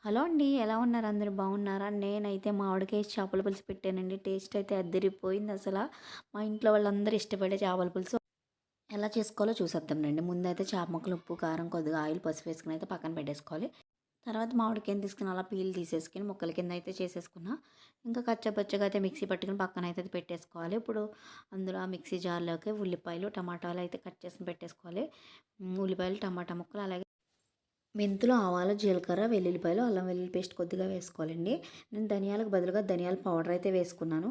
Hello అండి. ఎలా ఉన్నారు? అందరూ బాగున్నారా? నేనైతే మామిడికాయ చేపల పులుసు పెట్టానండి. టేస్ట్ అయితే అద్దిరిపోయింది అసల. మా ఇంట్లో వాళ్ళందరూ ఇష్టపడే చేపల పులుసు ఎలా చేసుకోవాలో చూసేద్దాం రండి. ముందైతే చేప ముక్కలు, ఉప్పు, కారం, కొద్దిగా ఆయిల్, పసుపు వేసుకొని అయితే పక్కన పెట్టేసుకోవాలి. తర్వాత మామిడికాయని తీసుకొని అలా పీల్ తీసేసుకొని ముక్కల కింద అయితే చేసేసుకున్నా. ఇంకా కచ్చపచ్చగా అయితే మిక్సీ పట్టుకొని పక్కన అయితే అది పెట్టేసుకోవాలి. ఇప్పుడు అందులో ఆ మిక్సీ జార్లోకి ఉల్లిపాయలు, టమాటాలు అయితే కట్ చేసుకొని పెట్టేసుకోవాలి. ఉల్లిపాయలు, టమాటా ముక్కలు అలాగే మెంతులు, ఆవాలు, జీలకర్ర, వెల్లుల్లిపాయలు, అల్లం వెల్లుల్లి పేస్ట్ కొద్దిగా వేసుకోవాలండి. నేను ధనియాలకు బదులుగా ధనియాల పౌడర్ అయితే వేసుకున్నాను.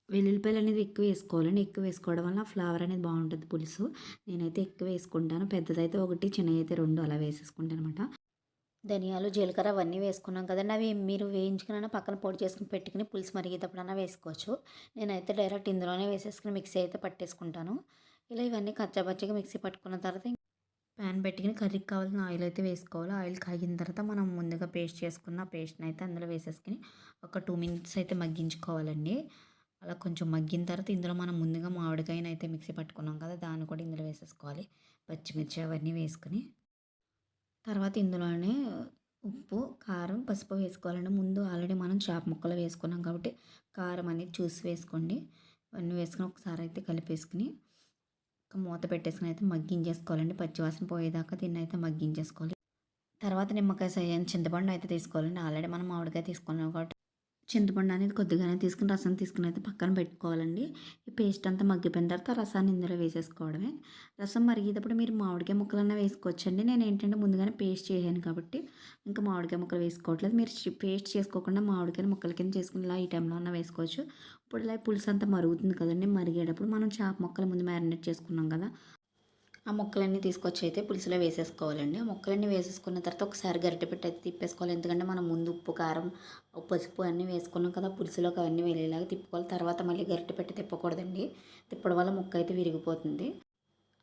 వెల్లుల్లిపాయలు అనేది ఎక్కువ వేసుకోవాలండి. ఎక్కువ వేసుకోవడం వల్ల ఫ్లేవర్ అనేది బాగుంటుంది పులుసు. నేనైతే ఎక్కువ వేసుకుంటాను. పెద్దదైతే ఒకటి, చిన్నదైతే రెండు అలా వేసేసుకుంటాను అనమాట. ధనియాలు, జీలకర్ర అవన్నీ వేసుకున్నాం కదండి. అవి మీరు వేయించుకున్న పక్కన పొడి చేసుకుని పెట్టుకుని పులుసు మరిగేటప్పుడన్నా వేసుకోవచ్చు. నేనైతే డైరెక్ట్ ఇందులోనే వేసేసుకుని మిక్సీ అయితే పట్టేసుకుంటాను. ఇలా ఇవన్నీ కచ్చాపచ్చిగా మిక్సీ పట్టుకున్న తర్వాత ప్యాన్ పెట్టుకుని కర్రీకి కావాల్సిన ఆయిల్ అయితే వేసుకోవాలి. ఆయిల్ కాగిన తర్వాత మనం ముందుగా పేస్ట్ చేసుకున్న పేస్ట్ని అయితే అందులో వేసేసుకుని ఒక 2 మినిట్స్ అయితే మగ్గించుకోవాలండి. అలా కొంచెం మగ్గిన తర్వాత ఇందులో మనం ముందుగా మామిడికాయని అయితే మిక్సీ పట్టుకున్నాం కదా, దాన్ని కూడా ఇందులో వేసేసుకోవాలి. పచ్చిమిర్చి అవన్నీ వేసుకుని తర్వాత ఇందులోనే ఉప్పు, కారం, పసుపు వేసుకోవాలండి. ముందు ఆల్రెడీ మనం చేప ముక్కలు వేసుకున్నాం కాబట్టి కారం అనేది చూసి వేసుకోండి. ఇవన్నీ వేసుకుని ఒకసారి అయితే కలిపేసుకుని మూత పెట్టేసుకుని అయితే మగ్గించేసుకోవాలండి. పచ్చివాసన పోయేదాకా దీన్ని అయితే మగ్గించేసుకోవాలి. తర్వాత నిమ్మకాయ సైజు చింతపండు అయితే తీసుకోవాలండి. ఆల్రెడీ మనం మామిడికాయ తీసుకున్నాం కాబట్టి చింతపండు అనేది కొద్దిగానే తీసుకుని రసం తీసుకుని అయితే పక్కన పెట్టుకోవాలండి. ఈ పేస్ట్ అంతా మగ్గిపోయిన తర్వాత రసాన్ని ఇందులో వేసేసుకోవడమే. రసం మరిగేటప్పుడు మీరు మామిడికాయ ముక్కలన్నా వేసుకోవచ్చండి. నేను ఏంటంటే ముందుగానే పేస్ట్ చేశాను కాబట్టి ఇంకా మామిడికాయ ముక్కలు వేసుకోవట్లేదు. మీరు పేస్ట్ చేసుకోకుండా మామిడికాయ ముక్కల కింద చేసుకుని ఇలా ఈ టైంలో అన్నా వేసుకోవచ్చు. ఇప్పుడు ఇలా పులుసు అంతా మరుగుతుంది కదండి. మరిగేటప్పుడు మనం చేప ముక్కలు ముందు మ్యారినేట్ చేసుకున్నాం కదా, ఆ ముక్కలన్నీ తీసుకొచ్చి అయితే పులుసులో వేసేసుకోవాలండి. ఆ ముక్కలన్నీ వేసేసుకున్న తర్వాత ఒకసారి గరిటె పెట్టి అయితే తిప్పేసుకోవాలి. ఎందుకంటే మనం ముందు ఉప్పు, కారం, పసుపు అన్నీ వేసుకున్నాం కదా, పులుసులోకి అవన్నీ వెళ్ళేలాగా తిప్పుకోవాలి. తర్వాత మళ్ళీ గరిటె పెట్టి తిప్పకూడదండి. తిప్పడం వల్ల ముక్క అయితే విరిగిపోతుంది.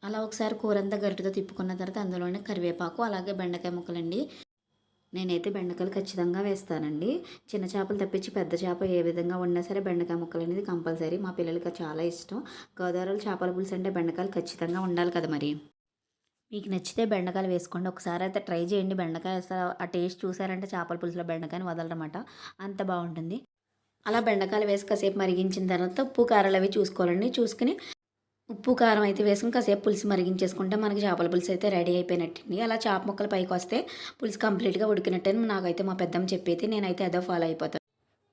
అలా ఒకసారి కూర అంతా గరిటెతో తిప్పుకున్న తర్వాత అందులోనే కరివేపాకు అలాగే బెండకాయ ముక్కలండి. నేనైతే బెండకాయలు ఖచ్చితంగా వేస్తానండి. చిన్న చేపలు తప్పించి పెద్ద చేప ఏ విధంగా ఉన్నా సరే బెండకాయ ముక్కలు అనేది కంపల్సరీ. మా పిల్లలకి చాలా ఇష్టం. గోదావరిలో చేపల పులుసు అంటే బెండకాయలు ఖచ్చితంగా ఉండాలి కదా మరి. మీకు నచ్చితే బెండకాయలు వేసుకోండి. ఒకసారి అయితే ట్రై చేయండి. బెండకాయ వేస్తే ఆ టేస్ట్ చూసారంటే చేపల పులుసులో బెండకాయని వదలరమాట. అంత బాగుంటుంది. అలా బెండకాయలు వేసి కాసేపు మరిగించిన తర్వాత ఉప్పు, కారాలు అవి చూసుకోవాలండి. చూసుకుని ఉప్పు, కారం అయితే వేసుకుని కాసేపు పులుసు మరిగించేసుకుంటే మనకి చేపల పులుసు అయితే రెడీ అయిపోయినట్టండి. అలా చేప ముక్కలు పైకి వస్తే పులుసు కంప్లీట్‌గా ఉడికినట్టని నాకైతే మా పెద్దమ్మ చెప్పేది. నేనైతే అదే ఫాలో అయిపోతాను.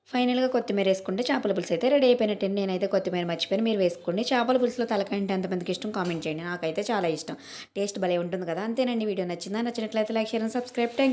ఫైనల్‌గా కొత్తిమీర వేసుకుంటే చేపల పులుసు అయితే రెడీ అయిపోయినట్టండి. నేనైతే కొత్తిమీర మర్చిపోయాను. మీరు వేసుకోండి. చేపల పులుసులో తలకాయ అంటే ఎంతమందికి ఇష్టం కామెంట్ చేయండి. నాకైతే చాలా ఇష్టం. టేస్ట్ భలే ఉంటుంది కదా! అంతేనండి. వీడియో నచ్చిందా? నచ్చినట్లయితే like, share and subscribe. Thank you.